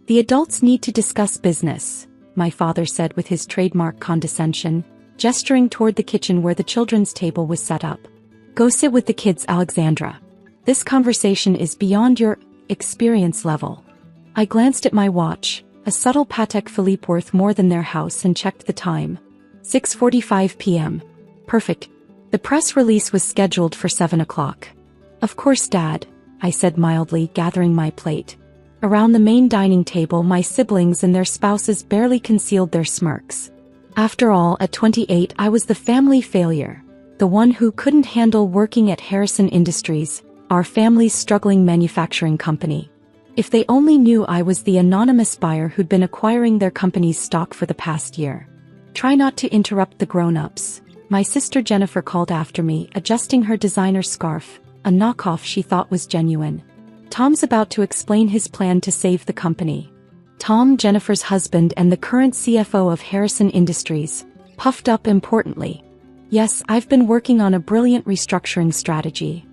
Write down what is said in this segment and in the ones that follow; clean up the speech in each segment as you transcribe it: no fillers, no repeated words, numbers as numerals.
The adults need to discuss business, my father said with his trademark condescension, gesturing toward the kitchen where the children's table was set up. Go sit with the kids, Alexandra. This conversation is beyond your experience level. I glanced at my watch, a subtle Patek Philippe worth more than their house, and checked the time. 6:45 p.m. Perfect. The press release was scheduled for 7 o'clock. Of course, Dad, I said mildly, gathering my plate. Around the main dining table, my siblings and their spouses barely concealed their smirks. After all, at 28 I was the family failure, the one who couldn't handle working at Harrison Industries, our family's struggling manufacturing company. If they only knew I was the anonymous buyer who'd been acquiring their company's stock for the past year. Try not to interrupt the grown-ups, my sister Jennifer called after me, adjusting her designer scarf, a knockoff she thought was genuine. Tom's about to explain his plan to save the company. Tom, Jennifer's husband and the current CFO of Harrison Industries, puffed up importantly. Yes, I've been working on a brilliant restructuring strategy.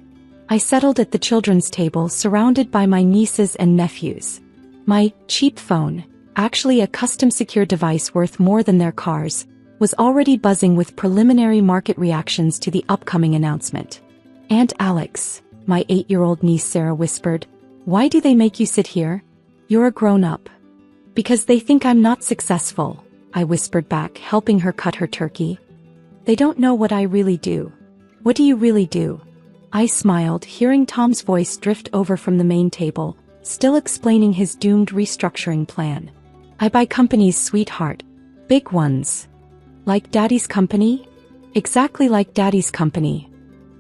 I settled at the children's table, surrounded by my nieces and nephews. My cheap phone, actually a custom secure device worth more than their cars, was already buzzing with preliminary market reactions to the upcoming announcement. Aunt Alex, my 8-year-old niece Sarah whispered, why do they make you sit here? You're a grown-up. Because they think I'm not successful, I whispered back, helping her cut her turkey. They don't know what I really do. What do you really do? I smiled, hearing Tom's voice drift over from the main table, still explaining his doomed restructuring plan. I buy companies, sweetheart. Big ones. Like Daddy's company? Exactly like Daddy's company.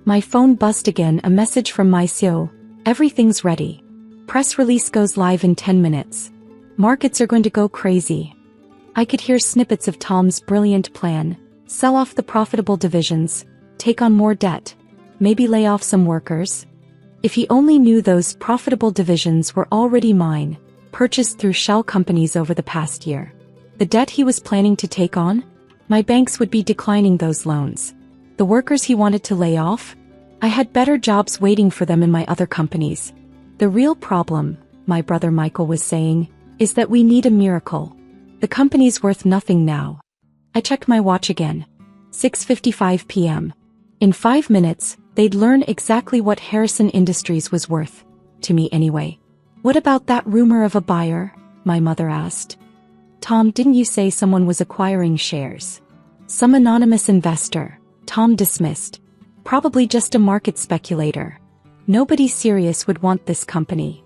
My phone buzzed again, a message from my CEO. Everything's ready. Press release goes live in 10 minutes. Markets are going to go crazy. I could hear snippets of Tom's brilliant plan. Sell off the profitable divisions, take on more debt, maybe lay off some workers. If he only knew those profitable divisions were already mine, purchased through shell companies over the past year. The debt he was planning to take on? My banks would be declining those loans. The workers he wanted to lay off? I had better jobs waiting for them in my other companies. The real problem, my brother Michael was saying, is that we need a miracle. The company's worth nothing now. I checked my watch again. 6:55 p.m. In 5 minutes, they'd learn exactly what Harrison Industries was worth. To me anyway. What about that rumor of a buyer? My mother asked. Tom, didn't you say someone was acquiring shares? Some anonymous investor, Tom dismissed. Probably just a market speculator. Nobody serious would want this company.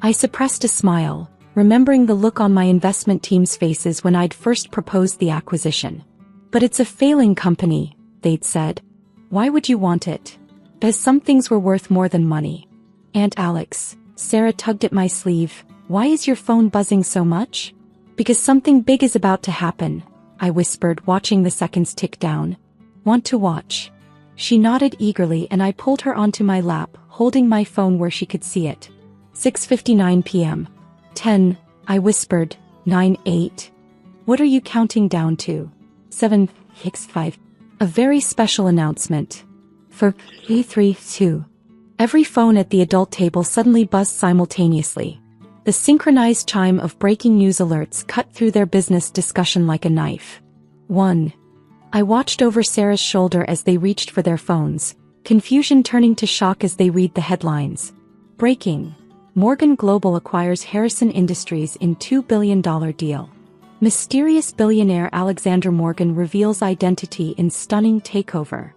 I suppressed a smile, remembering the look on my investment team's faces when I'd first proposed the acquisition. But it's a failing company, they'd said. Why would you want it? Because some things were worth more than money. Aunt Alex, Sarah tugged at my sleeve, why is your phone buzzing so much? Because something big is about to happen, I whispered, watching the seconds tick down. Want to watch? She nodded eagerly and I pulled her onto my lap, holding my phone where she could see it. 6:59 p.m. 10, I whispered. 9, 8. What are you counting down to? 7, 6, 5. A very special announcement. For 3, 2. Every phone at the adult table suddenly buzzed simultaneously. The synchronized chime of breaking news alerts cut through their business discussion like a knife. 1. I watched over Sarah's shoulder as they reached for their phones, confusion turning to shock as they read the headlines. Breaking. Morgan Global acquires Harrison Industries in $2 billion deal. Mysterious billionaire Alexander Morgan reveals identity in stunning takeover.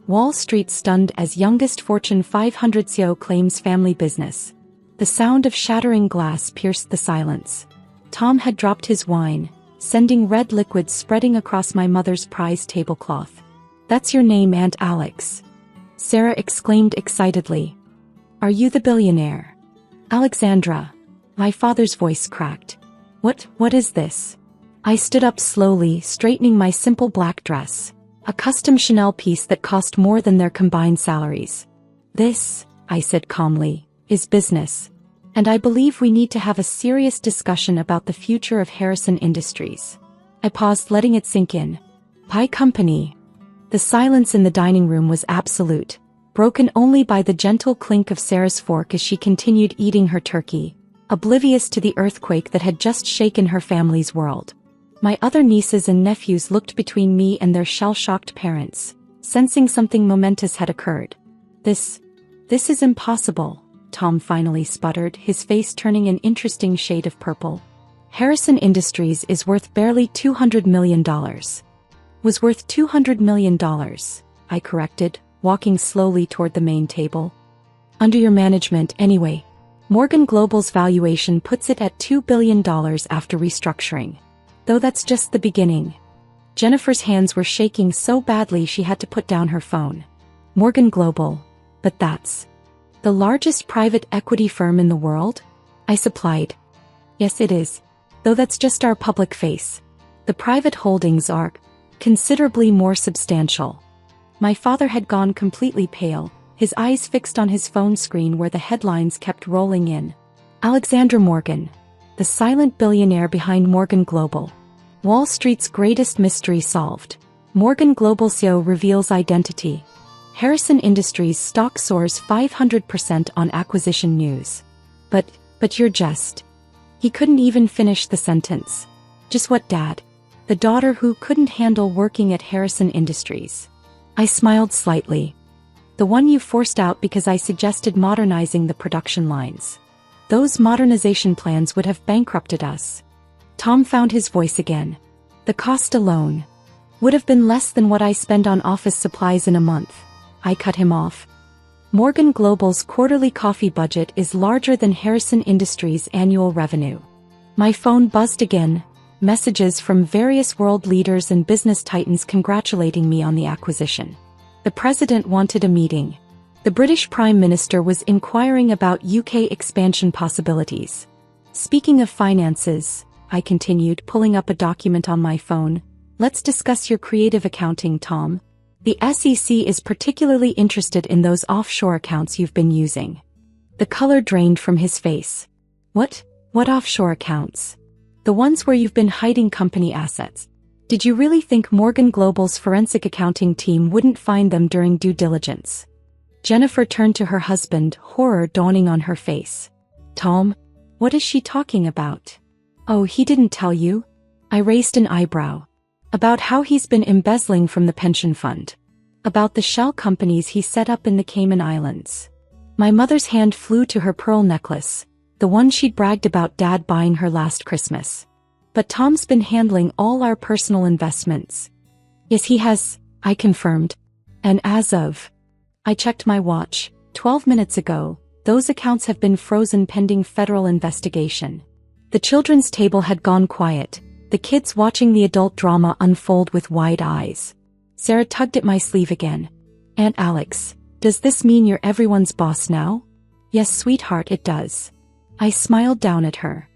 Wall Street stunned as youngest Fortune 500 CEO claims family business. The sound of shattering glass pierced the silence. Tom had dropped his wine, sending red liquid spreading across my mother's prized tablecloth. That's your name, Aunt Alex. Sarah exclaimed excitedly. Are you the billionaire? Alexandra. My father's voice cracked. What is this? I stood up slowly, straightening my simple black dress. A custom Chanel piece that cost more than their combined salaries. This, I said calmly, is business. And I believe we need to have a serious discussion about the future of Harrison Industries. I paused, letting it sink in. Pie company. The silence in the dining room was absolute, broken only by the gentle clink of Sarah's fork as she continued eating her turkey. oblivious to the earthquake that had just shaken her family's world. My other nieces and nephews looked between me and their shell-shocked parents, sensing something momentous had occurred. This is impossible, Tom finally sputtered, his face turning an interesting shade of purple. Harrison Industries is worth barely $200 million. Was worth $200 million, I corrected, walking slowly toward the main table. Under your management, anyway. Morgan Global's valuation puts it at $2 billion after restructuring. Though that's just the beginning. Jennifer's hands were shaking so badly she had to put down her phone. Morgan Global. But that's the largest private equity firm in the world? I supplied. Yes, it is. Though that's just our public face. The private holdings are considerably more substantial. My father had gone completely pale, his eyes fixed on his phone screen where the headlines kept rolling in. Alexandra Morgan, the silent billionaire behind Morgan Global. Wall Street's greatest mystery solved. Morgan Global CEO reveals identity. Harrison Industries stock soars 500% on acquisition news. But you're just... He couldn't even finish the sentence. Just what, Dad? The daughter who couldn't handle working at Harrison Industries. I smiled slightly. The one you forced out because I suggested modernizing the production lines. Those modernization plans would have bankrupted us. Tom found his voice again. The cost alone would have been less than what I spend on office supplies in a month. I cut him off. Morgan Global's quarterly coffee budget is larger than Harrison Industries' annual revenue. My phone buzzed again, messages from various world leaders and business titans congratulating me on the acquisition. The president wanted a meeting. The British Prime Minister was inquiring about UK expansion possibilities. Speaking of finances, I continued, pulling up a document on my phone, let's discuss your creative accounting, Tom. The SEC is particularly interested in those offshore accounts you've been using. The color drained from his face. What offshore accounts? The ones where you've been hiding company assets. Did you really think Morgan Global's forensic accounting team wouldn't find them during due diligence? Jennifer turned to her husband, horror dawning on her face. Tom, what is she talking about? Oh, he didn't tell you? I raised an eyebrow. About how he's been embezzling from the pension fund. About the shell companies he set up in the Cayman Islands. My mother's hand flew to her pearl necklace, the one she'd bragged about Dad buying her last Christmas. But Tom's been handling all our personal investments. Yes, he has, I confirmed. And as of... I checked my watch, 12 minutes ago, those accounts have been frozen pending federal investigation. The children's table had gone quiet, the kids watching the adult drama unfold with wide eyes. Sarah tugged at my sleeve again. Aunt Alex, does this mean you're everyone's boss now? Yes, sweetheart, it does. I smiled down at her.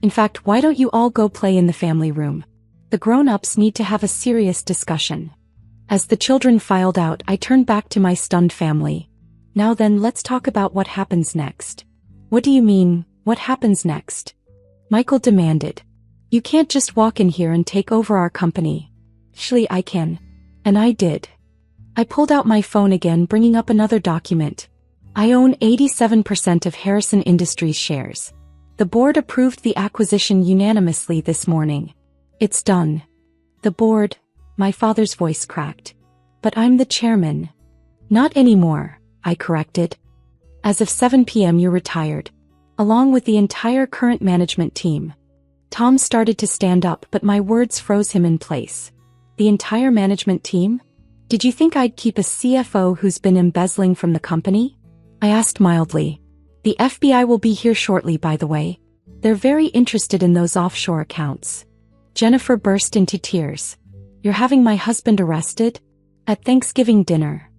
In fact, why don't you all go play in the family room? The grown-ups need to have a serious discussion. As the children filed out, I turned back to my stunned family. Now then, let's talk about what happens next. What do you mean, what happens next? Michael demanded. You can't just walk in here and take over our company. Actually, I can. And I did. I pulled out my phone again, bringing up another document. I own 87% of Harrison Industries shares. The board approved the acquisition unanimously this morning. It's done. The board, my father's voice cracked. But I'm the chairman. Not anymore, I corrected. As of 7 p.m. you're retired. Along with the entire current management team. Tom started to stand up, but my words froze him in place. The entire management team? Did you think I'd keep a CFO who's been embezzling from the company? I asked mildly. The FBI will be here shortly, by the way. They're very interested in those offshore accounts. Jennifer burst into tears. You're having my husband arrested? At Thanksgiving dinner?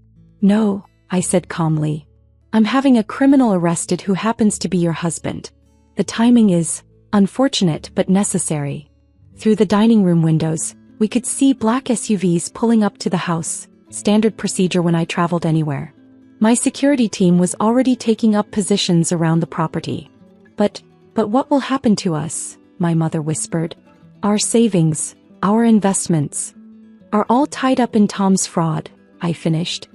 No, I said calmly. I'm having a criminal arrested who happens to be your husband. The timing is unfortunate but necessary. Through the dining room windows, we could see black SUVs pulling up to the house, standard procedure when I traveled anywhere. My security team was already taking up positions around the property. But what will happen to us? My mother whispered. Our savings, our investments, are all tied up in Tom's fraud, I finished.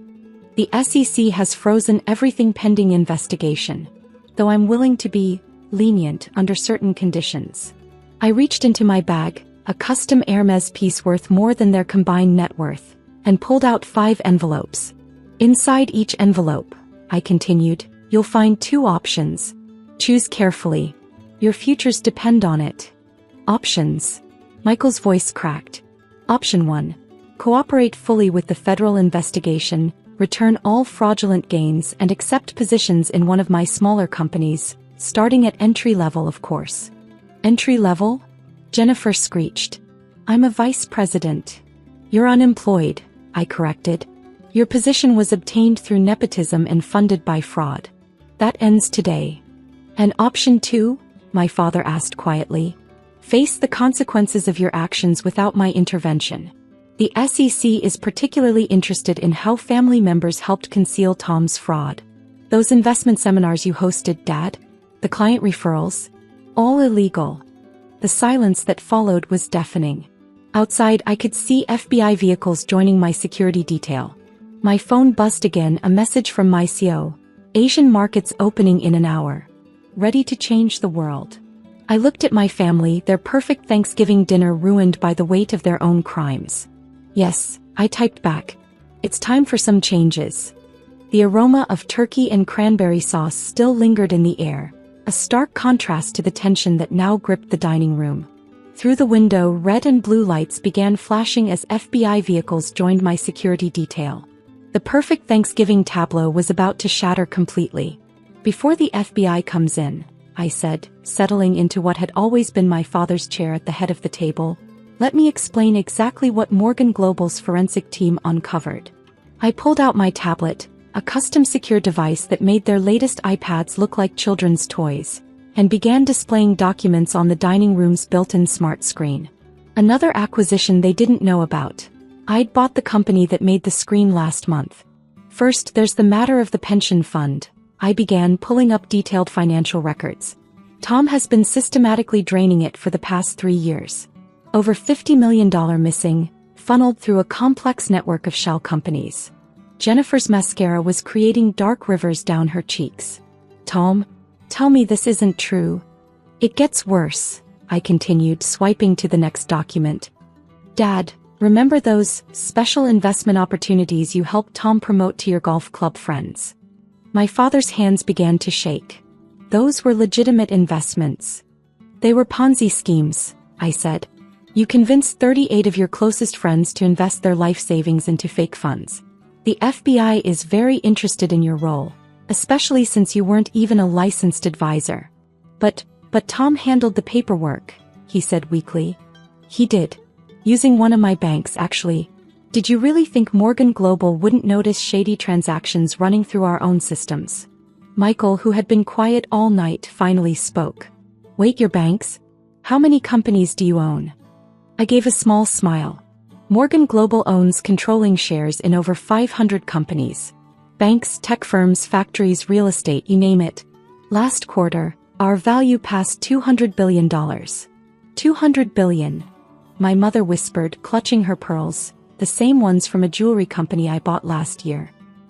The SEC has frozen everything pending investigation. Though I'm willing to be lenient under certain conditions. I reached into my bag, a custom Hermes piece worth more than their combined net worth, and pulled out 5 envelopes. Inside each envelope, I continued, you'll find 2 options. Choose carefully. Your futures depend on it. Options. Michael's voice cracked. Option 1. Cooperate fully with the federal investigation, return all fraudulent gains and accept positions in one of my smaller companies, starting at entry level of course. Entry level? Jennifer screeched. I'm a vice president. You're unemployed, I corrected. Your position was obtained through nepotism and funded by fraud. That ends today. And option 2? My father asked quietly. Face the consequences of your actions without my intervention. The SEC is particularly interested in how family members helped conceal Tom's fraud. Those investment seminars you hosted, Dad? The client referrals? All illegal. The silence that followed was deafening. Outside, I could see FBI vehicles joining my security detail. My phone buzzed again, a message from my CO. Asian markets opening in an hour. Ready to change the world. I looked at my family, their perfect Thanksgiving dinner ruined by the weight of their own crimes. Yes, I typed back. It's time for some changes. The aroma of turkey and cranberry sauce still lingered in the air, a stark contrast to the tension that now gripped the dining room. Through the window, red and blue lights began flashing as FBI vehicles joined my security detail. The perfect Thanksgiving tableau was about to shatter completely. Before the FBI comes in, I said, settling into what had always been my father's chair at the head of the table, let me explain exactly what Morgan Global's forensic team uncovered. I pulled out my tablet, a custom secure device that made their latest iPads look like children's toys, and began displaying documents on the dining room's built-in smart screen. Another acquisition they didn't know about. I'd bought the company that made the screen last month. First, there's the matter of the pension fund. I began pulling up detailed financial records. Tom has been systematically draining it for the past 3 years. Over $50 million missing, funneled through a complex network of shell companies. Jennifer's mascara was creating dark rivers down her cheeks. Tom, tell me this isn't true. It gets worse, I continued, swiping to the next document. Dad, remember those special investment opportunities you helped Tom promote to your golf club friends? My father's hands began to shake. Those were legitimate investments. They were Ponzi schemes, I said. You convinced 38 of your closest friends to invest their life savings into fake funds. The FBI is very interested in your role, especially since you weren't even a licensed advisor. But Tom handled the paperwork, he said weakly. He did. Using one of my banks, actually. Did you really think Morgan Global wouldn't notice shady transactions running through our own systems? Michael, who had been quiet all night, finally spoke. Wait, your banks? How many companies do you own? I gave a small smile. Morgan Global owns controlling shares in over 500 companies. Banks, tech firms, factories, real estate, you name it. Last quarter, our value passed $200 billion. $200 billion. My mother whispered, clutching her pearls, the same ones from a jewelry company I bought last year.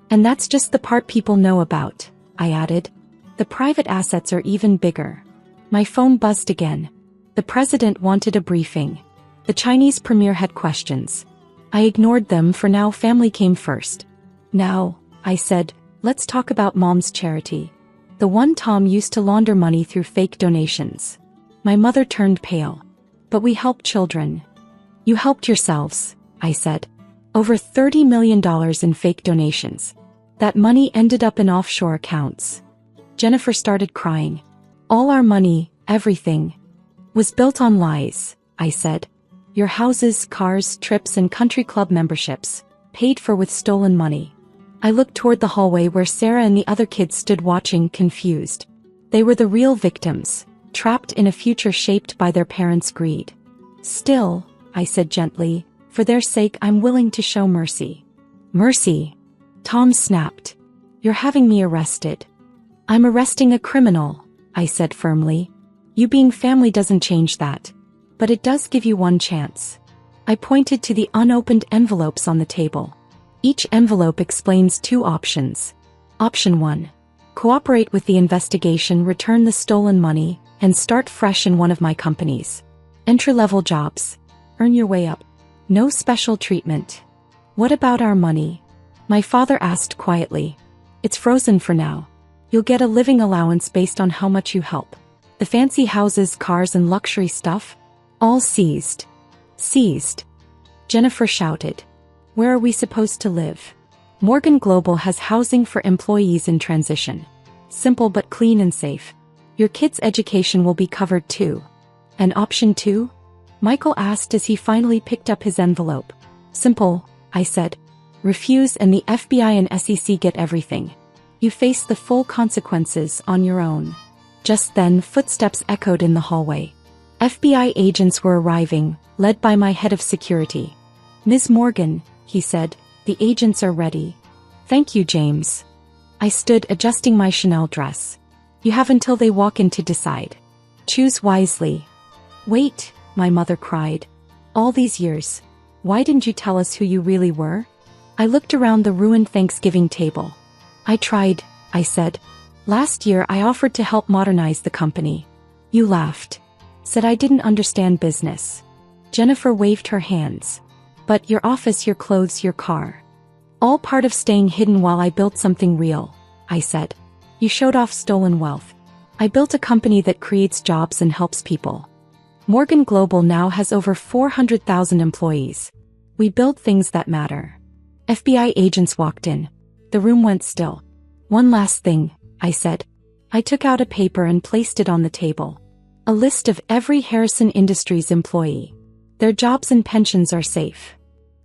And that's just the part people know about, I added. The private assets are even bigger. My phone buzzed again. The president wanted a briefing. The Chinese premier had questions. I ignored them, for now family came first. Now, I said, let's talk about Mom's charity. The one Tom used to launder money through fake donations. My mother turned pale. But we help children. You helped yourselves, I said. Over $30 million in fake donations. That money ended up in offshore accounts. Jennifer started crying. All our money, everything, was built on lies, I said. Your houses, cars, trips, and country club memberships, paid for with stolen money. I looked toward the hallway where Sarah and the other kids stood watching, confused. They were the real victims, trapped in a future shaped by their parents' greed. Still, I said gently, for their sake I'm willing to show mercy. Mercy? Tom snapped. You're having me arrested. I'm arresting a criminal, I said firmly. You being family doesn't change that. But it does give you one chance. I pointed to the unopened envelopes on the table. Each envelope explains 2 options. Option 1. Cooperate with the investigation, return the stolen money, and start fresh in one of my companies. Entry-level jobs. Earn your way up. No special treatment. What about our money? My father asked quietly. It's frozen for now. You'll get a living allowance based on how much you help. The fancy houses, cars, and luxury stuff? All seized. Seized. Jennifer shouted. Where are we supposed to live? Morgan Global has housing for employees in transition. Simple but clean and safe. Your kids' education will be covered too. And option 2? Michael asked as he finally picked up his envelope. Simple, I said. Refuse and the FBI and SEC get everything. You face the full consequences on your own. Just then, footsteps echoed in the hallway. FBI agents were arriving, led by my head of security. Ms. Morgan, he said, the agents are ready. Thank you, James. I stood adjusting my Chanel dress. You have until they walk in to decide. Choose wisely. Wait, my mother cried. All these years, why didn't you tell us who you really were? I looked around the ruined Thanksgiving table. I tried, I said. Last year I offered to help modernize the company. You laughed. Said I didn't understand business. Jennifer waved her hands. But your office, your clothes, your car. All part of staying hidden while I built something real, I said. You showed off stolen wealth. I built a company that creates jobs and helps people. Morgan Global now has over 400,000 employees. We build things that matter. FBI agents walked in. The room went still. One last thing, I said. I took out a paper and placed it on the table. A list of every Harrison Industries employee. Their jobs and pensions are safe.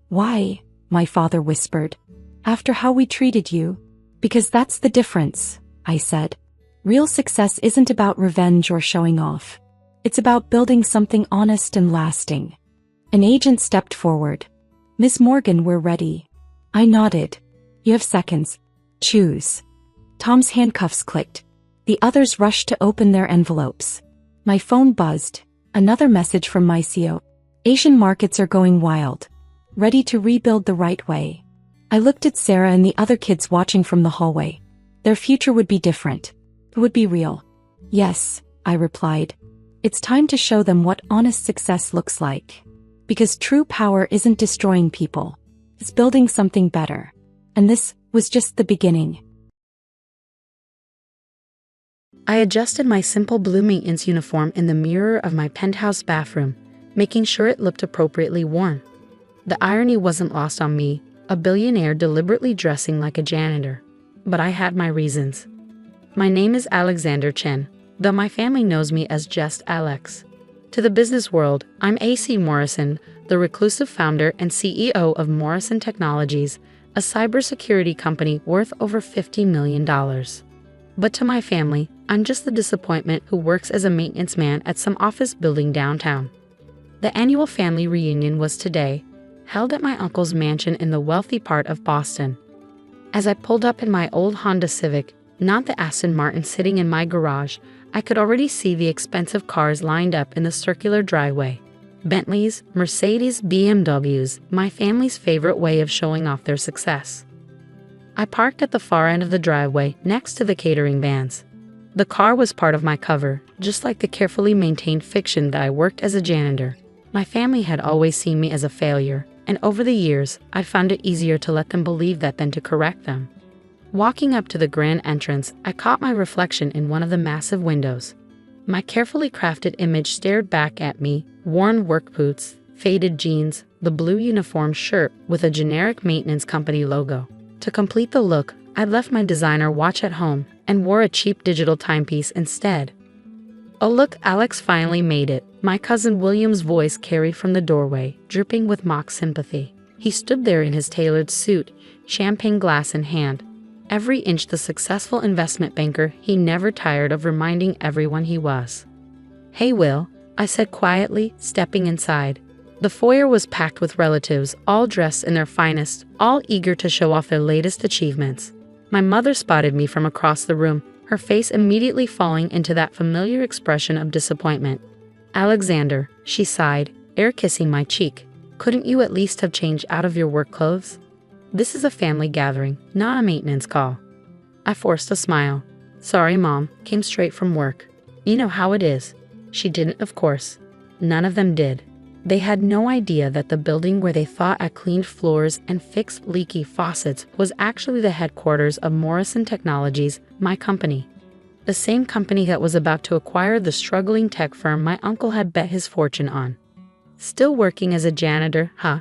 Why? My father whispered. After how we treated you? Because that's the difference, I said. Real success isn't about revenge or showing off. It's about building something honest and lasting. An agent stepped forward. Miss Morgan, we're ready. I nodded. You have seconds. Choose. Tom's handcuffs clicked. The others rushed to open their envelopes. My phone buzzed. Another message from my CEO. Asian markets are going wild. Ready to rebuild the right way. I looked at Sarah and the other kids watching from the hallway. Their future would be different. It would be real. Yes, I replied. It's time to show them what honest success looks like. Because true power isn't destroying people. It's building something better. And this was just the beginning. I adjusted my simple blue maintenance uniform in the mirror of my penthouse bathroom, making sure it looked appropriately worn. The irony wasn't lost on me, a billionaire deliberately dressing like a janitor. But I had my reasons. My name is Alexander Chen, though my family knows me as just Alex. To the business world, I'm AC Morrison, the reclusive founder and CEO of Morrison Technologies, a cybersecurity company worth over $50 million. But to my family, I'm just the disappointment who works as a maintenance man at some office building downtown. The annual family reunion was today, held at my uncle's mansion in the wealthy part of Boston. As I pulled up in my old Honda Civic, not the Aston Martin sitting in my garage, I could already see the expensive cars lined up in the circular driveway. Bentleys, Mercedes, BMWs, my family's favorite way of showing off their success. I parked at the far end of the driveway, next to the catering vans. The car was part of my cover, just like the carefully maintained fiction that I worked as a janitor. My family had always seen me as a failure, and over the years, I found it easier to let them believe that than to correct them. Walking up to the grand entrance, I caught my reflection in one of the massive windows. My carefully crafted image stared back at me, worn work boots, faded jeans, the blue uniform shirt with a generic maintenance company logo. To complete the look, I left my designer watch at home and wore a cheap digital timepiece instead. Oh look, Alex finally made it, my cousin William's voice carried from the doorway, dripping with mock sympathy. He stood there in his tailored suit, champagne glass in hand. Every inch the successful investment banker he never tired of reminding everyone he was. Hey Will, I said quietly, stepping inside. The foyer was packed with relatives, all dressed in their finest, all eager to show off their latest achievements. My mother spotted me from across the room, her face immediately falling into that familiar expression of disappointment. Alexander, she sighed, air kissing my cheek. Couldn't you at least have changed out of your work clothes? This is a family gathering, not a maintenance call. I forced a smile. Sorry, Mom, came straight from work. You know how it is. She didn't, of course. None of them did. They had no idea that the building where they thought I cleaned floors and fixed leaky faucets was actually the headquarters of Morrison Technologies, my company. The same company that was about to acquire the struggling tech firm my uncle had bet his fortune on. Still working as a janitor, huh?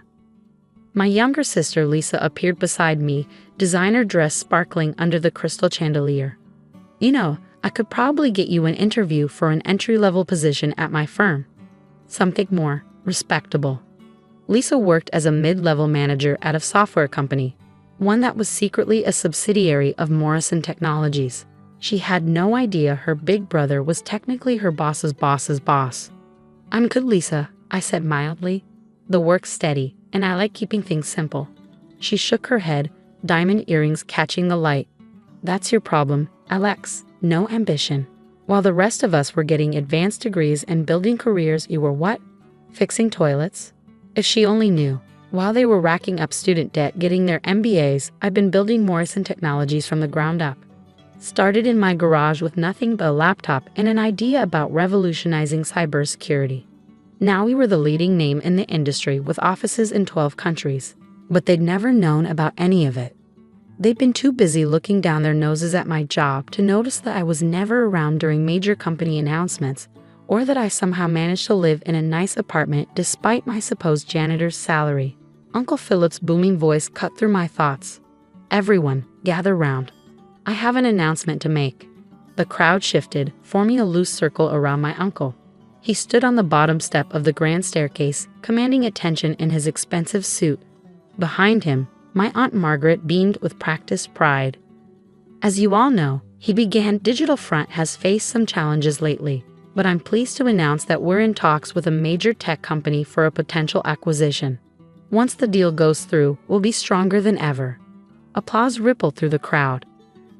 My younger sister Lisa appeared beside me, designer dress sparkling under the crystal chandelier. You know, I could probably get you an interview for an entry-level position at my firm. Something more respectable. Lisa worked as a mid-level manager at a software company, one that was secretly a subsidiary of Morrison Technologies. She had no idea her big brother was technically her boss's boss's boss. I'm good, Lisa, I said mildly. The work's steady, and I like keeping things simple. She shook her head, diamond earrings catching the light. That's your problem, Alex. No ambition. While the rest of us were getting advanced degrees and building careers, you were what? Fixing toilets? If she only knew. While they were racking up student debt getting their MBAs, I've been building Morrison Technologies from the ground up. Started in my garage with nothing but a laptop and an idea about revolutionizing cybersecurity. Now we were the leading name in the industry with offices in 12 countries, but they'd never known about any of it. They'd been too busy looking down their noses at my job to notice that I was never around during major company announcements, or that I somehow managed to live in a nice apartment despite my supposed janitor's salary. Uncle Philip's booming voice cut through my thoughts. Everyone, gather round. I have an announcement to make. The crowd shifted, forming a loose circle around my uncle. He stood on the bottom step of the grand staircase, commanding attention in his expensive suit. Behind him, my Aunt Margaret beamed with practiced pride. As you all know, he began, Digital Front has faced some challenges lately, but I'm pleased to announce that we're in talks with a major tech company for a potential acquisition. Once the deal goes through, we'll be stronger than ever. Applause rippled through the crowd.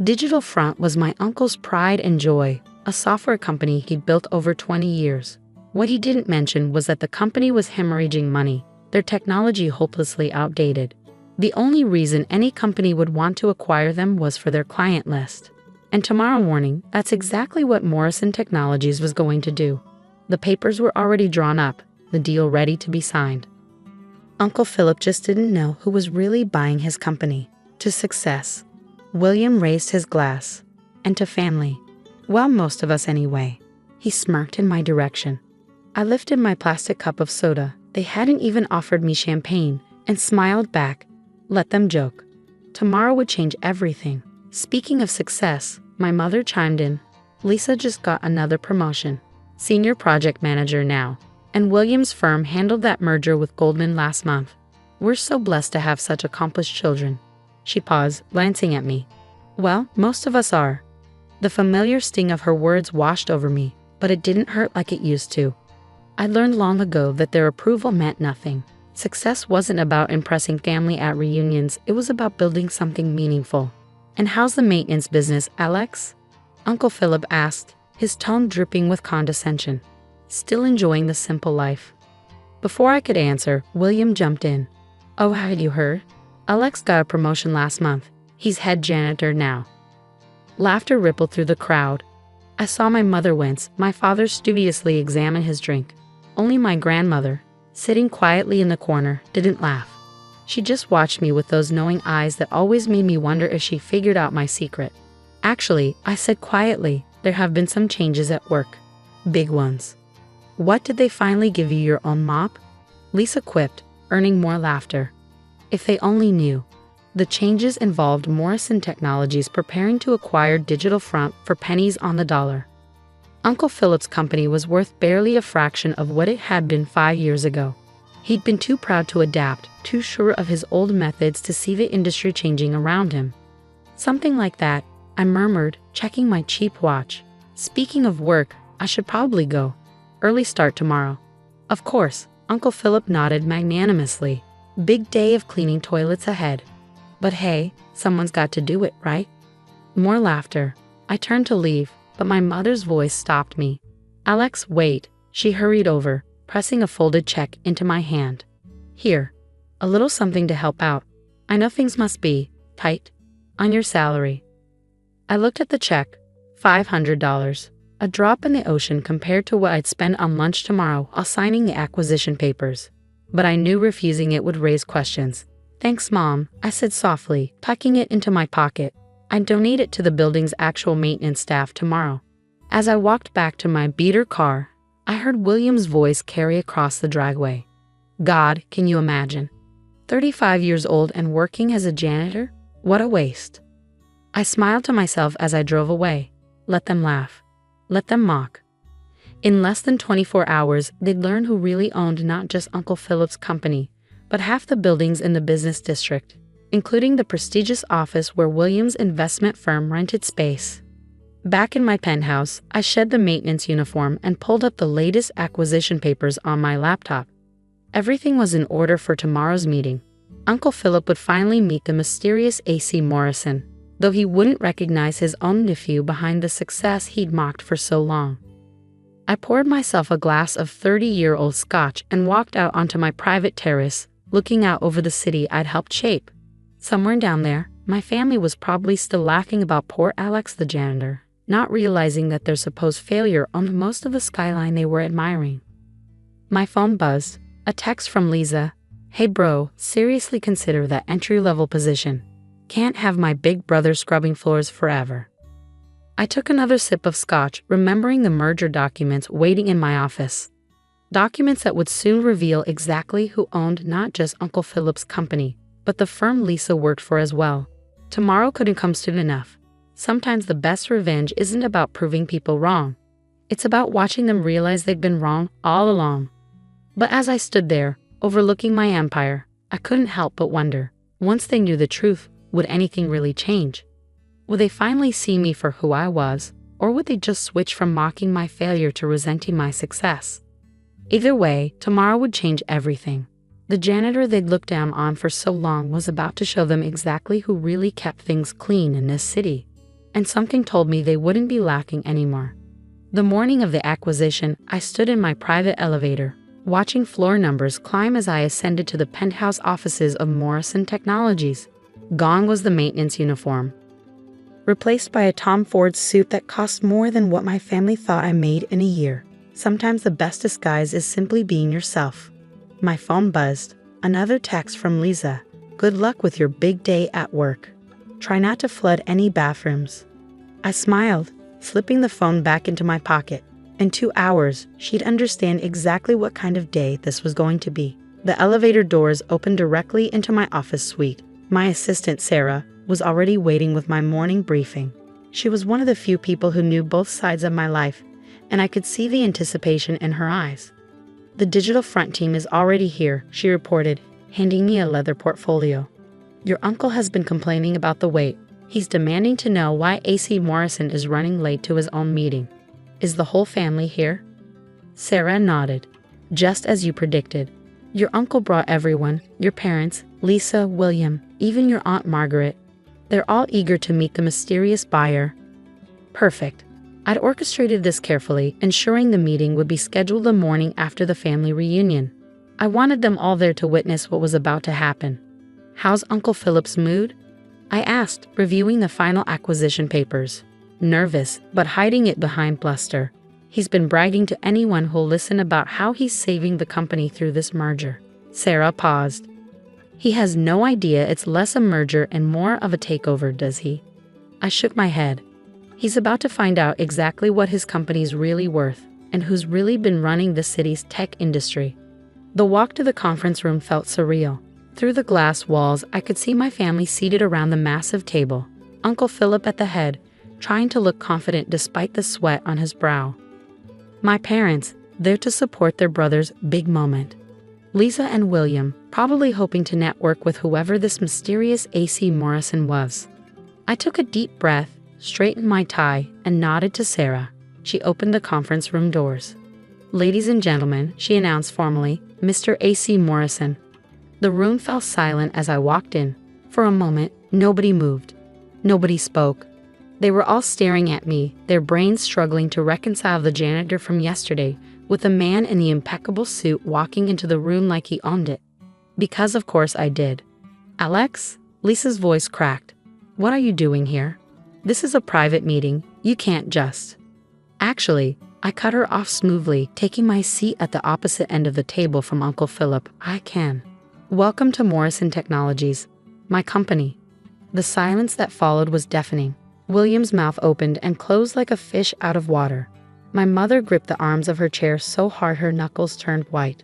Digital Front was my uncle's pride and joy, a software company he'd built over 20 years. What he didn't mention was that the company was hemorrhaging money, their technology hopelessly outdated. The only reason any company would want to acquire them was for their client list. And tomorrow morning, that's exactly what Morrison Technologies was going to do. The papers were already drawn up, the deal ready to be signed. Uncle Philip just didn't know who was really buying his company. To success. William raised his glass. And to family. Well, most of us anyway. He smirked in my direction. I lifted my plastic cup of soda. They hadn't even offered me champagne, and smiled back. Let them joke. Tomorrow would change everything. Speaking of success, my mother chimed in. Lisa just got another promotion. Senior project manager now. And William's firm handled that merger with Goldman last month. We're so blessed to have such accomplished children. She paused, glancing at me. Well, most of us are. The familiar sting of her words washed over me, but it didn't hurt like it used to. I learned long ago that their approval meant nothing. Success wasn't about impressing family at reunions, it was about building something meaningful. And how's the maintenance business, Alex? Uncle Philip asked, his tone dripping with condescension. Still enjoying the simple life. Before I could answer, William jumped in. Oh, had you heard? Alex got a promotion last month. He's head janitor now. Laughter rippled through the crowd. I saw my mother wince, my father studiously examine his drink. Only my grandmother, sitting quietly in the corner, didn't laugh. She just watched me with those knowing eyes that always made me wonder if she figured out my secret. Actually, I said quietly, there have been some changes at work. Big ones. What, did they finally give you your own mop? Lisa quipped, earning more laughter. If they only knew. The changes involved Morrison Technologies preparing to acquire Digital Front for pennies on the dollar. Uncle Philip's company was worth barely a fraction of what it had been 5 years ago. He'd been too proud to adapt, too sure of his old methods to see the industry changing around him. Something like that, I murmured, checking my cheap watch. Speaking of work, I should probably go. Early start tomorrow. Of course, Uncle Philip nodded magnanimously. Big day of cleaning toilets ahead. But hey, someone's got to do it, right? More laughter. I turned to leave, but my mother's voice stopped me. Alex, wait. She hurried over, pressing a folded check into my hand. Here. A little something to help out. I know things must be tight on your salary. I looked at the check. $500. A drop in the ocean compared to what I'd spend on lunch tomorrow while signing the acquisition papers. But I knew refusing it would raise questions. "Thanks, Mom," I said softly, tucking it into my pocket. "I'd donate it to the building's actual maintenance staff tomorrow." As I walked back to my beater car, I heard William's voice carry across the driveway. "God, can you imagine? 35 years old and working as a janitor? What a waste." I smiled to myself as I drove away. Let them laugh. Let them mock. In less than 24 hours, they'd learn who really owned not just Uncle Philip's company, but half the buildings in the business district, including the prestigious office where William's investment firm rented space. Back in my penthouse, I shed the maintenance uniform and pulled up the latest acquisition papers on my laptop. Everything was in order for tomorrow's meeting. Uncle Philip would finally meet the mysterious A.C. Morrison, though he wouldn't recognize his own nephew behind the success he'd mocked for so long. I poured myself a glass of 30-year-old scotch and walked out onto my private terrace, looking out over the city I'd helped shape. Somewhere down there, my family was probably still laughing about poor Alex the janitor, not realizing that their supposed failure owned most of the skyline they were admiring. My phone buzzed, a text from Lisa. "Hey bro, seriously consider that entry-level position. Can't have my big brother scrubbing floors forever." I took another sip of scotch, remembering the merger documents waiting in my office. Documents that would soon reveal exactly who owned not just Uncle Philip's company, but the firm Lisa worked for as well. Tomorrow couldn't come soon enough. Sometimes the best revenge isn't about proving people wrong. It's about watching them realize they've been wrong all along. But as I stood there, overlooking my empire, I couldn't help but wonder, once they knew the truth, would anything really change? Would they finally see me for who I was, or would they just switch from mocking my failure to resenting my success? Either way, tomorrow would change everything. The janitor they'd looked down on for so long was about to show them exactly who really kept things clean in this city. And something told me they wouldn't be lacking anymore. The morning of the acquisition, I stood in my private elevator, watching floor numbers climb as I ascended to the penthouse offices of Morrison Technologies. Gone was the maintenance uniform, replaced by a Tom Ford suit that cost more than what my family thought I made in a year. Sometimes the best disguise is simply being yourself. My phone buzzed. Another text from Lisa. "Good luck with your big day at work. Try not to flood any bathrooms." I smiled, slipping the phone back into my pocket. In 2 hours, she'd understand exactly what kind of day this was going to be. The elevator doors opened directly into my office suite. My assistant, Sarah, was already waiting with my morning briefing. She was one of the few people who knew both sides of my life, and I could see the anticipation in her eyes. "The digital front team is already here," she reported, handing me a leather portfolio. "Your uncle has been complaining about the wait. He's demanding to know why A.C. Morrison is running late to his own meeting. Is the whole family here?" Sarah nodded. "Just as you predicted. Your uncle brought everyone, your parents, Lisa, William, even your Aunt Margaret. They're all eager to meet the mysterious buyer." Perfect. I'd orchestrated this carefully, ensuring the meeting would be scheduled the morning after the family reunion. I wanted them all there to witness what was about to happen. "How's Uncle Philip's mood?" I asked, reviewing the final acquisition papers. "Nervous, but hiding it behind bluster. He's been bragging to anyone who'll listen about how he's saving the company through this merger." Sarah paused. "He has no idea it's less a merger and more of a takeover, does he?" I shook my head. "He's about to find out exactly what his company's really worth and who's really been running the city's tech industry." The walk to the conference room felt surreal. Through the glass walls, I could see my family seated around the massive table, Uncle Philip at the head, trying to look confident despite the sweat on his brow. My parents, there to support their brother's big moment. Lisa and William, probably hoping to network with whoever this mysterious A.C. Morrison was. I took a deep breath, straightened my tie, and nodded to Sarah. She opened the conference room doors. "Ladies and gentlemen," she announced formally, "Mr. A.C. Morrison." The room fell silent as I walked in. For a moment, nobody moved. Nobody spoke. They were all staring at me, their brains struggling to reconcile the janitor from yesterday with the man in the impeccable suit walking into the room like he owned it. Because of course I did. "Alex?" Lisa's voice cracked. "What are you doing here? This is a private meeting. You can't just. Actually, I cut her off smoothly, taking my seat at the opposite end of the table from Uncle Philip. I can. Welcome to Morrison Technologies, my company. The silence that followed was deafening. William's mouth opened and closed like a fish out of water. My mother gripped the arms of her chair so hard her knuckles turned white.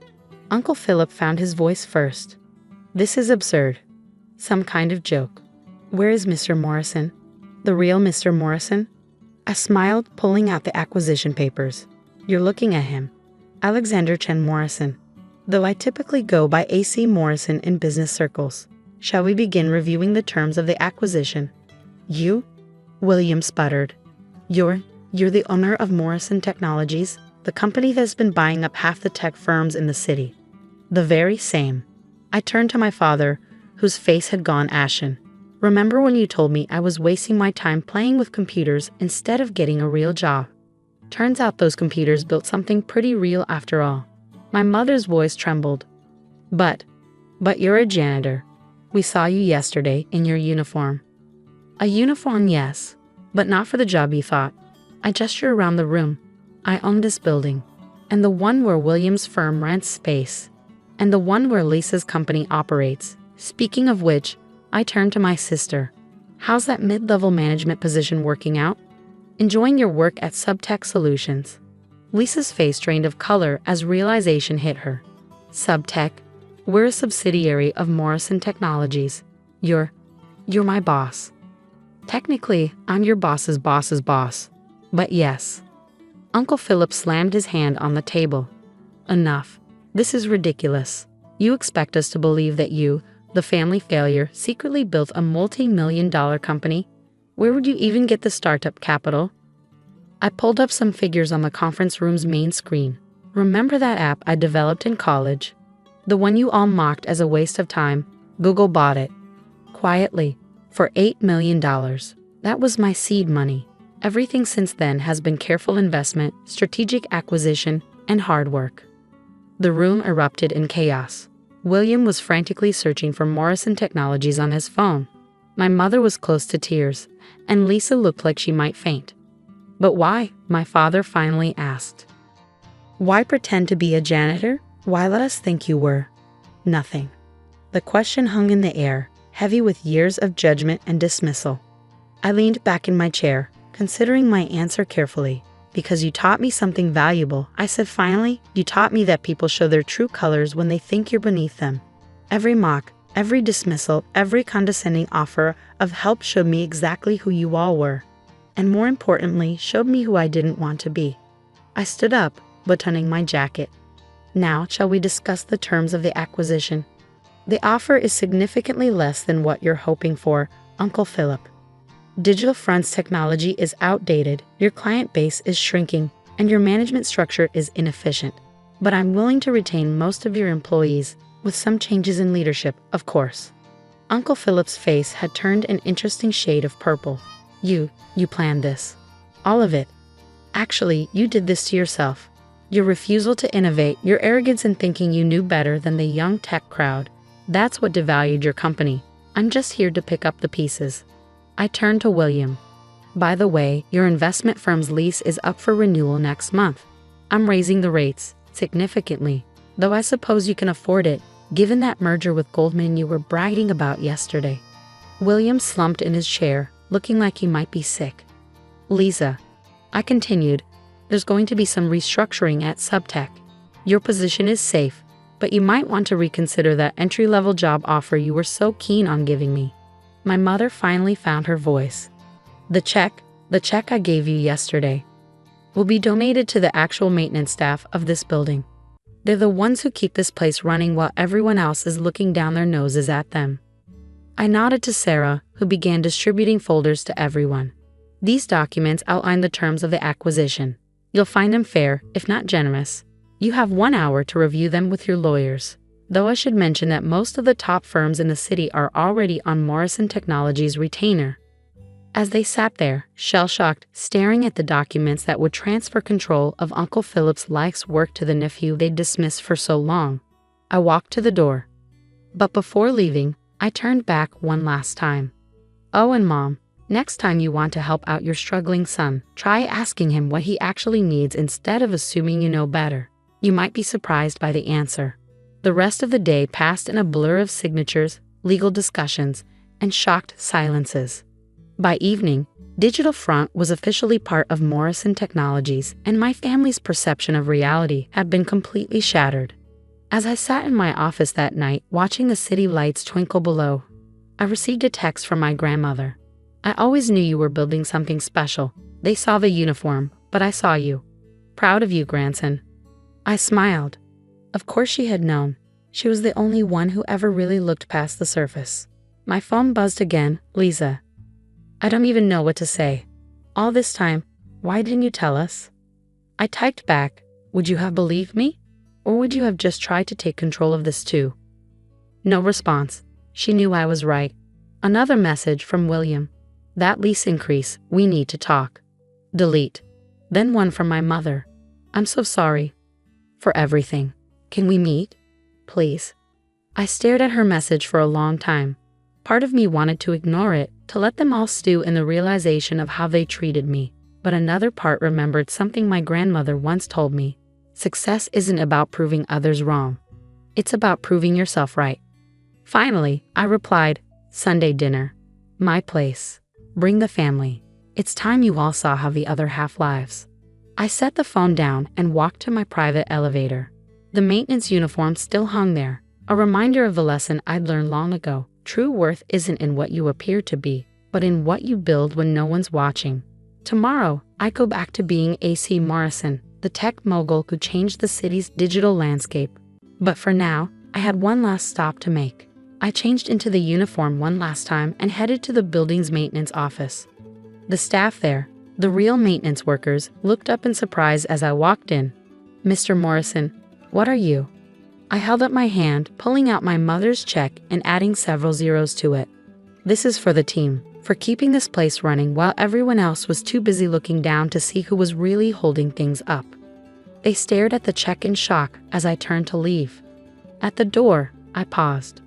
Uncle Philip found his voice first. This is absurd. Some kind of joke. Where is Mr. Morrison? The real Mr. Morrison? I smiled, pulling out the acquisition papers. You're looking at him. Alexander Chen Morrison. Though I typically go by AC Morrison in business circles. Shall we begin reviewing the terms of the acquisition? You? William sputtered. You're the owner of Morrison Technologies, the company that's been buying up half the tech firms in the city. The very same. I turned to my father, whose face had gone ashen. Remember when you told me I was wasting my time playing with computers instead of getting a real job? Turns out those computers built something pretty real after all. My mother's voice trembled. But you're a janitor. We saw you yesterday in your uniform. A uniform, yes, but not for the job you thought. I gestured around the room. I own this building, and the one where William's firm rents space, and the one where Lisa's company operates. Speaking of which, I turned to my sister. How's that mid-level management position working out? Enjoying your work at Subtech Solutions? Lisa's face drained of color as realization hit her. Subtech? We're a subsidiary of Morrison Technologies. You're my boss. Technically, I'm your boss's boss's boss. But yes. Uncle Philip slammed his hand on the table. Enough. This is ridiculous. You expect us to believe that you, the family failure, secretly built a multi-million-dollar company? Where would you even get the startup capital? I pulled up some figures on the conference room's main screen. Remember that app I developed in college? The one you all mocked as a waste of time? Google bought it. Quietly. For $8 million. That was my seed money. Everything since then has been careful investment, strategic acquisition, and hard work. The room erupted in chaos. William was frantically searching for Morrison Technologies on his phone. My mother was close to tears, and Lisa looked like she might faint. But why? My father finally asked. Why pretend to be a janitor? Why let us think you were? Nothing. The question hung in the air, heavy with years of judgment and dismissal. I leaned back in my chair, considering my answer carefully. Because you taught me something valuable, I said finally. You taught me that people show their true colors when they think you're beneath them. Every mock, every dismissal, every condescending offer of help showed me exactly who you all were. And more importantly, showed me who I didn't want to be. I stood up, buttoning my jacket. Now, shall we discuss the terms of the acquisition? The offer is significantly less than what you're hoping for, Uncle Philip. Digital Front's technology is outdated, your client base is shrinking, and your management structure is inefficient. But I'm willing to retain most of your employees, with some changes in leadership, of course. Uncle Philip's face had turned an interesting shade of purple. You planned this. All of it. Actually, you did this to yourself. Your refusal to innovate, your arrogance in thinking you knew better than the young tech crowd. That's what devalued your company. I'm just here to pick up the pieces. I turned to William. By the way, your investment firm's lease is up for renewal next month. I'm raising the rates, significantly. Though I suppose you can afford it, given that merger with Goldman you were bragging about yesterday. William slumped in his chair, looking like he might be sick. Lisa, I continued, there's going to be some restructuring at Subtech. Your position is safe, but you might want to reconsider that entry-level job offer you were so keen on giving me. My mother finally found her voice. The check I gave you yesterday, will be donated to the actual maintenance staff of this building. They're the ones who keep this place running while everyone else is looking down their noses at them. I nodded to Sarah, who began distributing folders to everyone. These documents outline the terms of the acquisition. You'll find them fair, if not generous. You have 1 hour to review them with your lawyers. Though I should mention that most of the top firms in the city are already on Morrison Technologies' retainer. As they sat there, shell-shocked, staring at the documents that would transfer control of Uncle Philip's life's work to the nephew they'd dismissed for so long, I walked to the door. But before leaving, I turned back one last time. Oh, and Mom, Next time you want to help out your struggling son, try asking him what he actually needs instead of assuming you know better. You might be surprised by the answer. The rest of the day passed in a blur of signatures, legal discussions, and shocked silences. By evening, Digital Front was officially part of Morrison Technologies, and my family's perception of reality had been completely shattered. As I sat in my office that night watching the city lights twinkle below, I received a text from my grandmother. "I always knew you were building something special. They saw the uniform, but I saw you. Proud of you, grandson." I smiled. Of course she had known. She was the only one who ever really looked past the surface. My phone buzzed again. "Lisa." I don't even know what to say. "All this time, why didn't you tell us?" I typed back, "Would you have believed me? Or would you have just tried to take control of this too?" No response. She knew I was right. Another message from William. "That lease increase, we need to talk." Delete. Then one from my mother. "I'm so sorry for everything. Can we meet? Please?" I stared at her message for a long time. Part of me wanted to ignore it, to let them all stew in the realization of how they treated me. But another part remembered something my grandmother once told me. Success isn't about proving others wrong. It's about proving yourself right. Finally, I replied, "Sunday dinner. My place. Bring the family. It's time you all saw how the other half lives." I set the phone down and walked to my private elevator. The maintenance uniform still hung there, a reminder of the lesson I'd learned long ago. True worth isn't in what you appear to be, but in what you build when no one's watching. Tomorrow, I go back to being A.C. Morrison, the tech mogul who changed the city's digital landscape. But for now, I had one last stop to make. I changed into the uniform one last time and headed to the building's maintenance office. The staff there, the real maintenance workers, looked up in surprise as I walked in. "Mr. Morrison, what are you?" I held up my hand, pulling out my mother's check and adding several zeros to it. "This is for the team, for keeping this place running while everyone else was too busy looking down to see who was really holding things up." They stared at the check in shock as I turned to leave. At the door, I paused.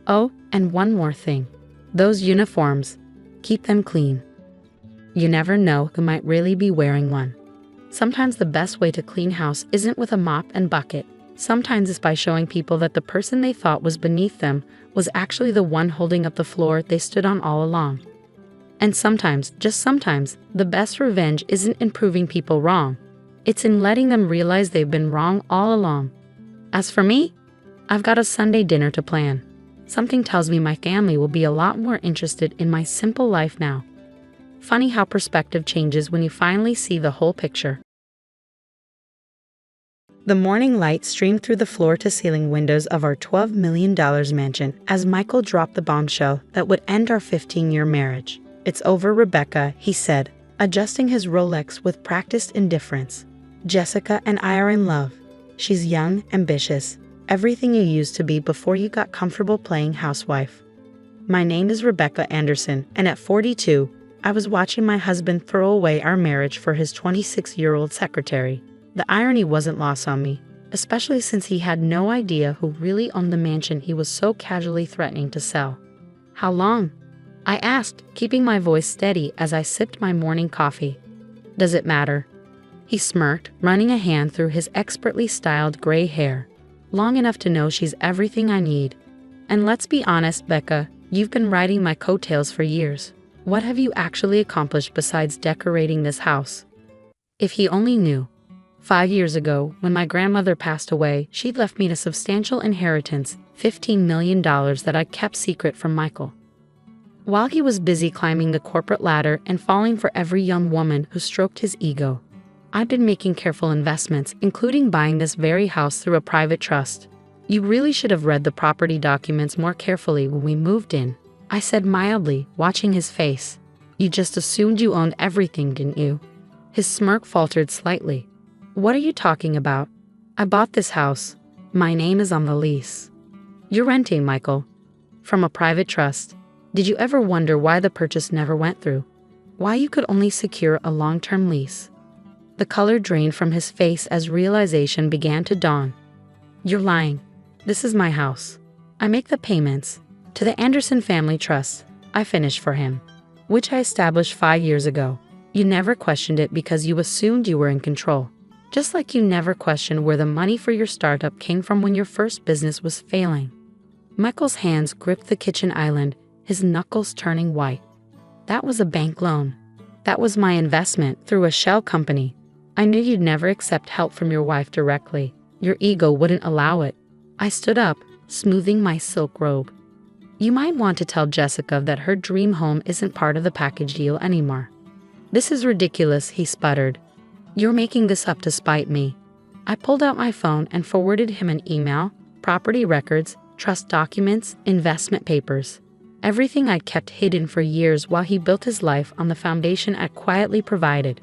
"Oh, and one more thing. Those uniforms, keep them clean. You never know who might really be wearing one." Sometimes the best way to clean house isn't with a mop and bucket. Sometimes it's by showing people that the person they thought was beneath them was actually the one holding up the floor they stood on all along. And sometimes, just sometimes, the best revenge isn't in proving people wrong. It's in letting them realize they've been wrong all along. As for me, I've got a Sunday dinner to plan. Something tells me my family will be a lot more interested in my simple life now. Funny how perspective changes when you finally see the whole picture. The morning light streamed through the floor-to-ceiling windows of our $12 million mansion as Michael dropped the bombshell that would end our 15-year marriage. "It's over, Rebecca," he said, adjusting his Rolex with practiced indifference. "Jessica and I are in love. She's young, ambitious, everything you used to be before you got comfortable playing housewife. My name is Rebecca Anderson, and at 42, I was watching my husband throw away our marriage for his 26-year-old secretary. The irony wasn't lost on me, especially since he had no idea who really owned the mansion he was so casually threatening to sell." "How long?" I asked, keeping my voice steady as I sipped my morning coffee. "Does it matter?" He smirked, running a hand through his expertly styled gray hair. "Long enough to know she's everything I need. And let's be honest, Becca, you've been riding my coattails for years. What have you actually accomplished besides decorating this house?" If he only knew. 5 years ago, when my grandmother passed away, she'd left me a substantial inheritance, $15 million that I kept secret from Michael. While he was busy climbing the corporate ladder and falling for every young woman who stroked his ego, I'd been making careful investments, including buying this very house through a private trust. "You really should have read the property documents more carefully when we moved in," I said mildly, watching his face. "You just assumed you owned everything, didn't you?" His smirk faltered slightly. "What are you talking about? I bought this house. My name is on the lease." "You're renting, Michael. From a private trust. Did you ever wonder why the purchase never went through? Why you could only secure a long-term lease?" The color drained from his face as realization began to dawn. "You're lying. This is my house. I make the payments. To the Anderson Family Trust. I finish for him. which I established 5 years ago. You never questioned it because you assumed you were in control. Just like you never questioned where the money for your startup came from when your first business was failing. Michael's hands gripped the kitchen island, his knuckles turning white. That was a bank loan. That was my investment through a shell company. I knew you'd never accept help from your wife directly. Your ego wouldn't allow it. I stood up, smoothing my silk robe. You might want to tell Jessica that her dream home isn't part of the package deal anymore. This is ridiculous, he sputtered. You're making this up to spite me. I pulled out my phone and forwarded him an email, property records, trust documents, investment papers. Everything I'd kept hidden for years while he built his life on the foundation I'd quietly provided.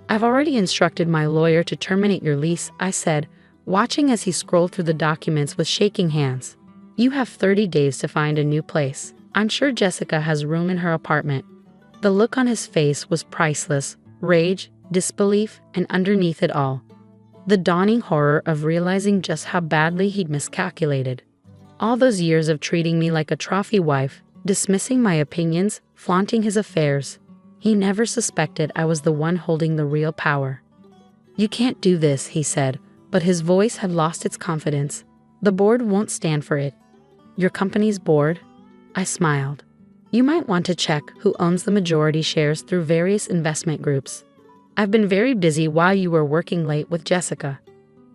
I've already instructed my lawyer to terminate your lease, I said, watching as he scrolled through the documents with shaking hands. You have 30 days to find a new place. I'm sure Jessica has room in her apartment. The look on his face was priceless, rage, disbelief, and underneath it all, the dawning horror of realizing just how badly he'd miscalculated. All those years of treating me like a trophy wife, dismissing my opinions, flaunting his affairs. He never suspected I was the one holding the real power. You can't do this, he said, but his voice had lost its confidence. The board won't stand for it. Your company's board? I smiled. You might want to check who owns the majority shares through various investment groups. I've been very busy while you were working late with Jessica.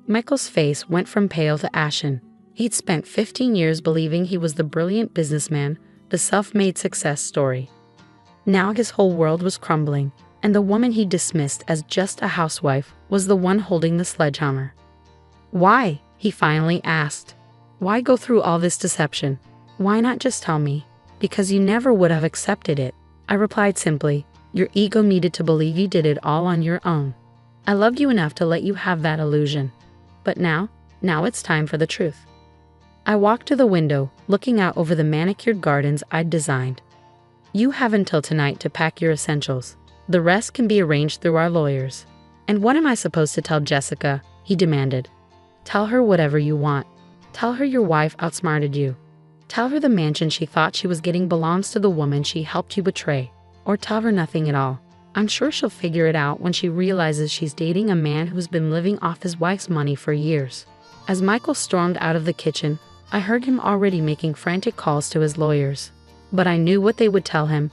Michael's face went from pale to ashen. He'd spent 15 years believing he was the brilliant businessman, the self-made success story. Now his whole world was crumbling, and the woman he dismissed as just a housewife was the one holding the sledgehammer. Why? He finally asked. Why go through all this deception? Why not just tell me? Because you never would have accepted it. I replied simply, your ego needed to believe you did it all on your own. I loved you enough to let you have that illusion. But now it's time for the truth. I walked to the window, looking out over the manicured gardens I'd designed. You have until tonight to pack your essentials. The rest can be arranged through our lawyers. And what am I supposed to tell Jessica? He demanded. Tell her whatever you want. Tell her your wife outsmarted you. Tell her the mansion she thought she was getting belongs to the woman she helped you betray. Or tell her nothing at all. I'm sure she'll figure it out when she realizes she's dating a man who's been living off his wife's money for years. As Michael stormed out of the kitchen, I heard him already making frantic calls to his lawyers. But I knew what they would tell him.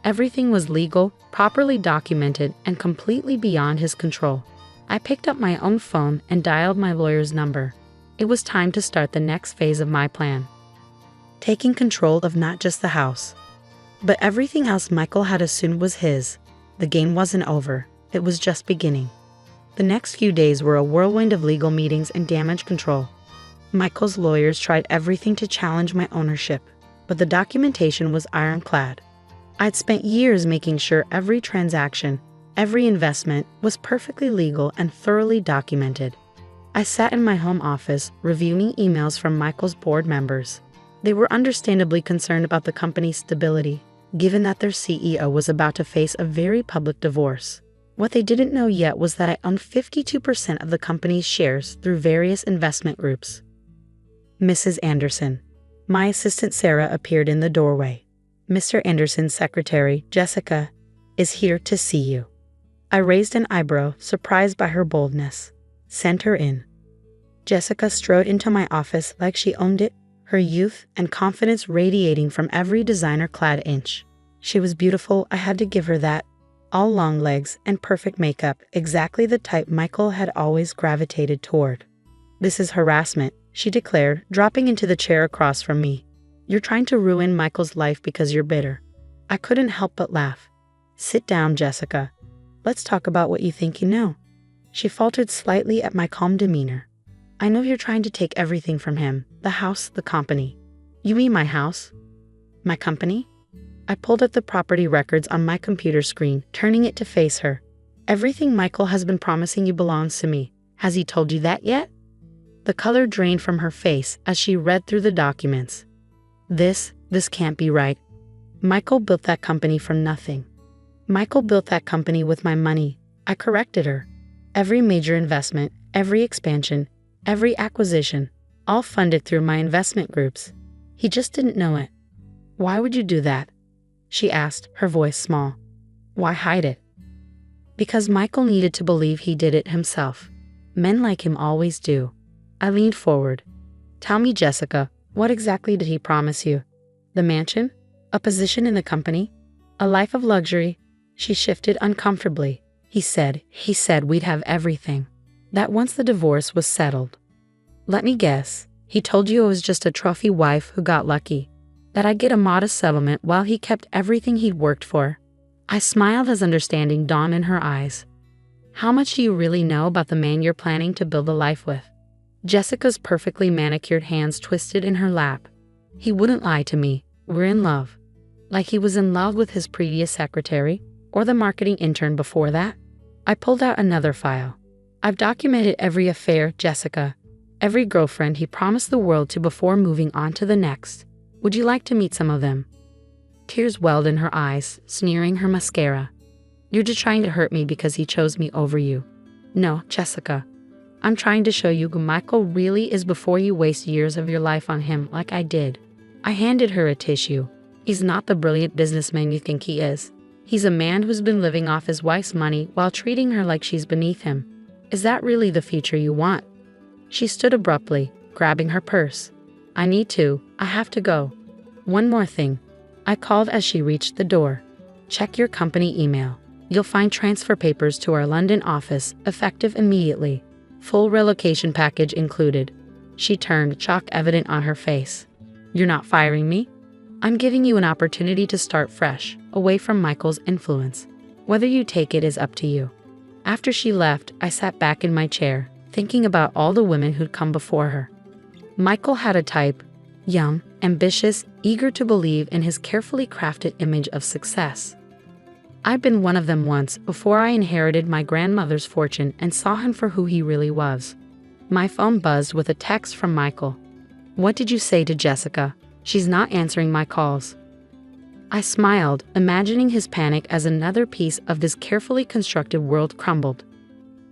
Everything was legal, properly documented, and completely beyond his control. I picked up my own phone and dialed my lawyer's number. It was time to start the next phase of my plan. Taking control of not just the house, but everything else Michael had assumed was his. The game wasn't over. It was just beginning. The next few days were a whirlwind of legal meetings and damage control. Michael's lawyers tried everything to challenge my ownership, but the documentation was ironclad. I'd spent years making sure every transaction, every investment was perfectly legal and thoroughly documented. I sat in my home office reviewing emails from Michael's board members. They were understandably concerned about the company's stability, given that their CEO was about to face a very public divorce. What they didn't know yet was that I owned 52% of the company's shares through various investment groups. Mrs. Anderson. My assistant Sarah appeared in the doorway. Mr. Anderson's secretary, Jessica, is here to see you. I raised an eyebrow, surprised by her boldness. Send her in. Jessica strode into my office like she owned it, her youth and confidence radiating from every designer-clad inch. She was beautiful, I had to give her that. All long legs and perfect makeup, exactly the type Michael had always gravitated toward. This is harassment, she declared, dropping into the chair across from me. You're trying to ruin Michael's life because you're bitter. I couldn't help but laugh. Sit down, Jessica. Let's talk about what you think you know. She faltered slightly at my calm demeanor. I know you're trying to take everything from him, the house, the company. You mean my house? My company? I pulled up the property records on my computer screen, turning it to face her. Everything Michael has been promising you belongs to me. Has he told you that yet? The color drained from her face as she read through the documents. This can't be right. Michael built that company from nothing. Michael built that company with my money. I corrected her. Every major investment, every expansion, every acquisition, all funded through my investment groups. He just didn't know it. Why would you do that? she asked, her voice small. Why hide it? Because Michael needed to believe he did it himself. Men like him always do. I leaned forward. Tell me, Jessica, what exactly did he promise you? The mansion? A position in the company? A life of luxury? She shifted uncomfortably. He said we'd have everything. That once the divorce was settled. Let me guess, he told you it was just a trophy wife who got lucky. That I'd get a modest settlement while he kept everything he'd worked for. I smiled as understanding dawned in her eyes. How much do you really know about the man you're planning to build a life with? Jessica's perfectly manicured hands twisted in her lap. He wouldn't lie to me. We're in love. Like he was in love with his previous secretary, or the marketing intern before that. I pulled out another file. I've documented every affair, Jessica. Every girlfriend he promised the world to before moving on to the next. Would you like to meet some of them? Tears welled in her eyes, smearing her mascara. You're just trying to hurt me because he chose me over you. No, Jessica. I'm trying to show you who Michael really is before you waste years of your life on him like I did. I handed her a tissue. He's not the brilliant businessman you think he is. He's a man who's been living off his wife's money while treating her like she's beneath him. Is that really the future you want? She stood abruptly, grabbing her purse. I have to go. One more thing. I called as she reached the door. Check your company email. You'll find transfer papers to our London office, effective immediately. Full relocation package included. She turned, shock evident on her face. You're not firing me? I'm giving you an opportunity to start fresh, away from Michael's influence. Whether you take it is up to you. After she left, I sat back in my chair, thinking about all the women who'd come before her. Michael had a type, young, ambitious, eager to believe in his carefully crafted image of success. I'd been one of them once before I inherited my grandmother's fortune and saw him for who he really was. My phone buzzed with a text from Michael. What did you say to Jessica? She's not answering my calls. I smiled, imagining his panic as another piece of this carefully constructed world crumbled.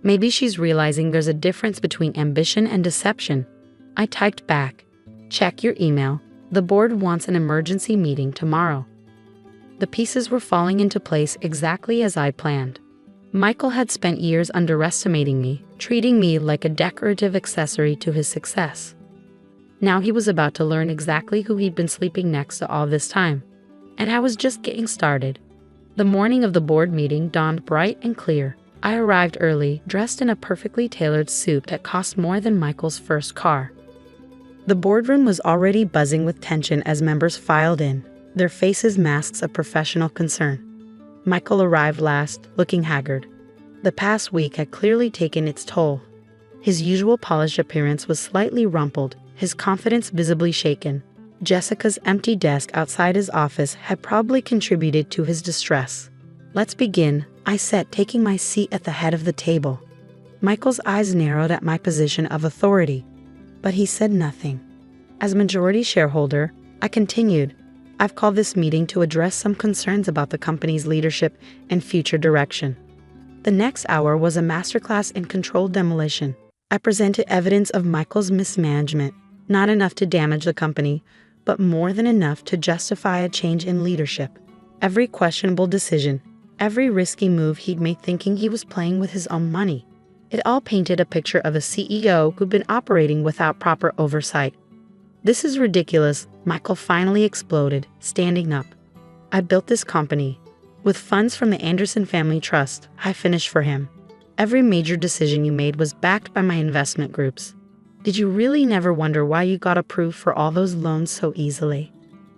Maybe she's realizing there's a difference between ambition and deception. I typed back. Check your email. The board wants an emergency meeting tomorrow. The pieces were falling into place exactly as I planned. Michael had spent years underestimating me, treating me like a decorative accessory to his success. Now he was about to learn exactly who he'd been sleeping next to all this time. And I was just getting started. The morning of the board meeting dawned bright and clear. I arrived early, dressed in a perfectly tailored suit that cost more than Michael's first car. The boardroom was already buzzing with tension as members filed in, their faces masks of professional concern. Michael arrived last, looking haggard. The past week had clearly taken its toll. His usual polished appearance was slightly rumpled, his confidence visibly shaken. Jessica's empty desk outside his office had probably contributed to his distress. Let's begin, I said, taking my seat at the head of the table. Michael's eyes narrowed at my position of authority, but he said nothing. As majority shareholder, I continued, I've called this meeting to address some concerns about the company's leadership and future direction. The next hour was a masterclass in controlled demolition. I presented evidence of Michael's mismanagement, not enough to damage the company, but more than enough to justify a change in leadership. Every questionable decision, every risky move he'd made thinking he was playing with his own money. It all painted a picture of a CEO who'd been operating without proper oversight. This is ridiculous, Michael finally exploded, standing up. I built this company. With funds from the Anderson Family Trust, I finished for him. Every major decision you made was backed by my investment groups. Did you really never wonder why you got approved for all those loans so easily?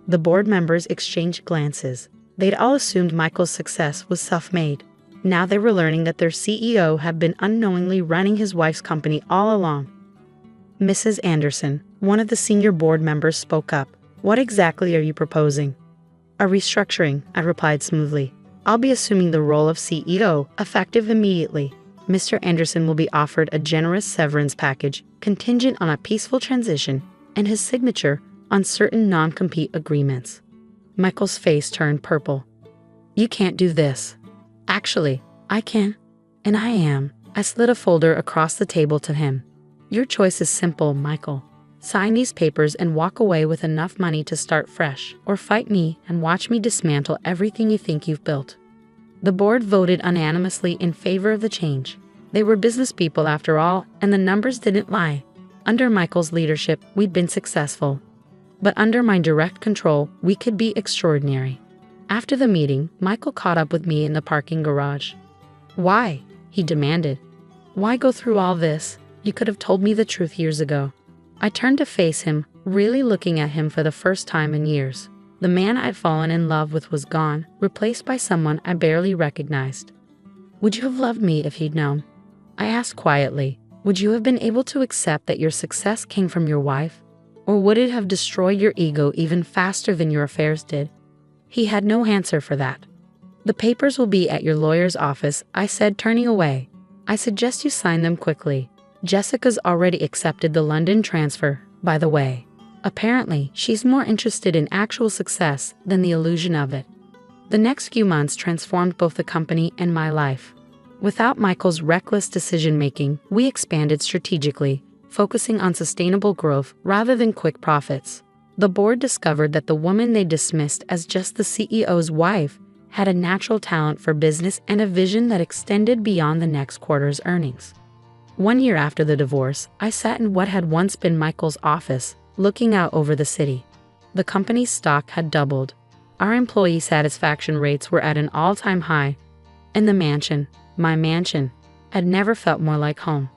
The board members exchanged glances. They'd all assumed Michael's success was self-made. Now they were learning that their CEO had been unknowingly running his wife's company all along. Mrs. Anderson, one of the senior board members, spoke up. What exactly are you proposing? A restructuring, I replied smoothly. I'll be assuming the role of CEO, effective immediately. Mr. Anderson will be offered a generous severance package contingent on a peaceful transition and his signature on certain non-compete agreements. Michael's face turned purple. You can't do this. Actually, I can. And I am. I slid a folder across the table to him. Your choice is simple, Michael. Sign these papers and walk away with enough money to start fresh, or fight me and watch me dismantle everything you think you've built." The board voted unanimously in favor of the change. They were business people after all, and the numbers didn't lie. Under Michael's leadership, we'd been successful. But under my direct control, we could be extraordinary. After the meeting, Michael caught up with me in the parking garage. "Why?" he demanded. "Why go through all this? You could have told me the truth years ago." I turned to face him, really looking at him for the first time in years. The man I'd fallen in love with was gone, replaced by someone I barely recognized. "Would you have loved me if he'd known?" I asked quietly. "Would you have been able to accept that your success came from your wife? Or would it have destroyed your ego even faster than your affairs did?" He had no answer for that. "The papers will be at your lawyer's office," I said, turning away. "I suggest you sign them quickly. Jessica's already accepted the London transfer, by the way. Apparently, she's more interested in actual success than the illusion of it." The next few months transformed both the company and my life. Without Michael's reckless decision-making, we expanded strategically, focusing on sustainable growth rather than quick profits. The board discovered that the woman they dismissed as just the CEO's wife had a natural talent for business and a vision that extended beyond the next quarter's earnings. 1 year after the divorce, I sat in what had once been Michael's office, looking out over the city. The company's stock had doubled. Our employee satisfaction rates were at an all-time high. And the mansion, my mansion, had never felt more like home.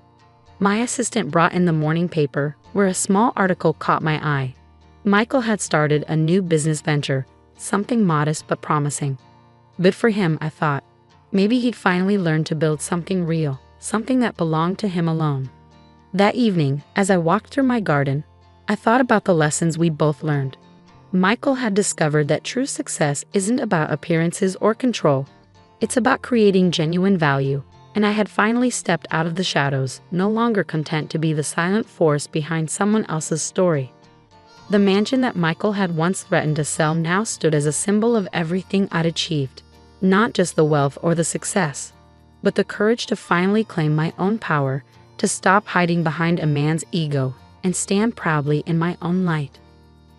My assistant brought in the morning paper, where a small article caught my eye. Michael had started a new business venture, something modest but promising. Good for him, I thought. Maybe he'd finally learned to build something real, something that belonged to him alone. That evening, as I walked through my garden, I thought about the lessons we'd both learned. Michael had discovered that true success isn't about appearances or control. It's about creating genuine value, and I had finally stepped out of the shadows, no longer content to be the silent force behind someone else's story. The mansion that Michael had once threatened to sell now stood as a symbol of everything I'd achieved, not just the wealth or the success, but the courage to finally claim my own power, to stop hiding behind a man's ego, and stand proudly in my own light.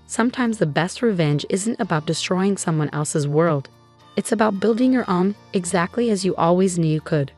Sometimes the best revenge isn't about destroying someone else's world. It's about building your own, exactly as you always knew you could.